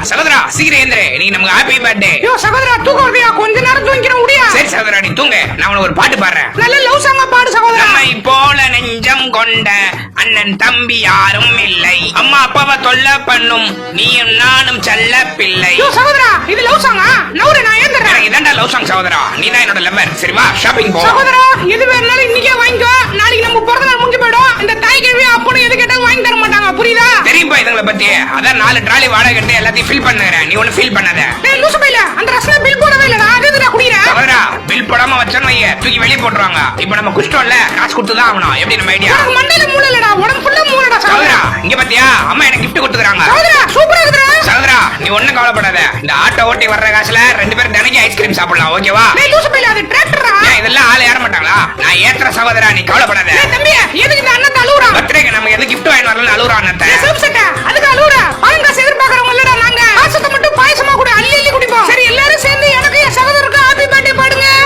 சகோதரா சீக்கிரம் ஏந்திரு, நீ நமக்கு ஹாப்பி பர்த்டே. யோ சகோதரா தூக்கம் வருதியா, கொஞ்ச நேரம் தூங்கிக்கிறேன் முடியா? சரி சகோதரா நீ தூங்க, நான் உனக்கு ஒரு பாட்டு பாடுறேன். நல்ல லவ் சாங்கா பாடு சகோதரா. நம்மை போல நெஞ்சம் கொண்ட அண்ணன் தம்பி யாரும் இல்லை, அம்மா அப்பாவை தொல்லை பண்ணும் நீயும் நானும் செல்ல பிள்ளை. யோ சகோதரா இது லவ் சாங்கா? நவுரு நான் ஏந்துறேன். இதாண்டா லவ் சாங் சகோதரா, நீ தான் என்னோட லவர். சரி வா ஷாப்பிங் போ. சகோதரா எது வேணாலும் இன்னைக்கே வாங்கிக்கோ, நாளைக்கு நம்ம பிறந்த நாள் முடிஞ்சு போயிடும். இந்த தாய் கேள்வி அப்பனும் எது கேட்டாலும் வாங்கி தர மாட்டாங்க, புரியுதா? தெரியும்பா இதுங்களை பத்தி, அதான் 4 ட்ராலி வாடகை கட்டி எல்லாத்தையும் ஃபில் பண்ணுறேன், நீ ஒண்ணு ஃபீல் பண்ணாத. டேய் லூசு பையல, அந்த ரசனா பில் போடவே இல்லடா, அது எதுடா குடிறா? சகோதரா பில் போடாம வச்சோன்னு வைய தூக்கி வெளியே போட்டுருவாங்க. இப்போ நம்ம குஷ்டோம்ல, காசு கொடுத்து தான் ஆகணும். எப்படி நம்ம ஐடியா? உனக்கு மண்டையில மூளை இல்லடா, உடம்பு ஃபுல்லா மூளைடா சகோதரா. சகோதரா இங்க பாத்தியா, அம்மா எனக்கு gift கொடுத்துறாங்க. சகோதரா சூப்பரா இருக்குடா. சகோதரா நீ ஒண்ணும் கவலைப்படாத, இந்த ஆட்டோ ஓட்டி வர்ற காசுல 2 பேரும் தினைக்கு ஐஸ்கிரீம் சாப்பிடலாம், ஓகேவா? டேய் லூசு பையல, அது டிராக்டரா? ஏன் இதெல்லாம் ஆளு ஏற மாட்டாங்களா? நான் ஏத்துற சகோதரா, நீ கவலைப்படாத. டேய் தம்பி எதுக்கு இந்த அண்ணன் அழுவுறான்? பர்த்டேக்கு நமக்கு எது gift வாங்கி வரல அழுகுறான். டேய் சிவப்பு சட்டை அதுக்கு அழுவுற? பணம் காசு எதிர்பார்க்கற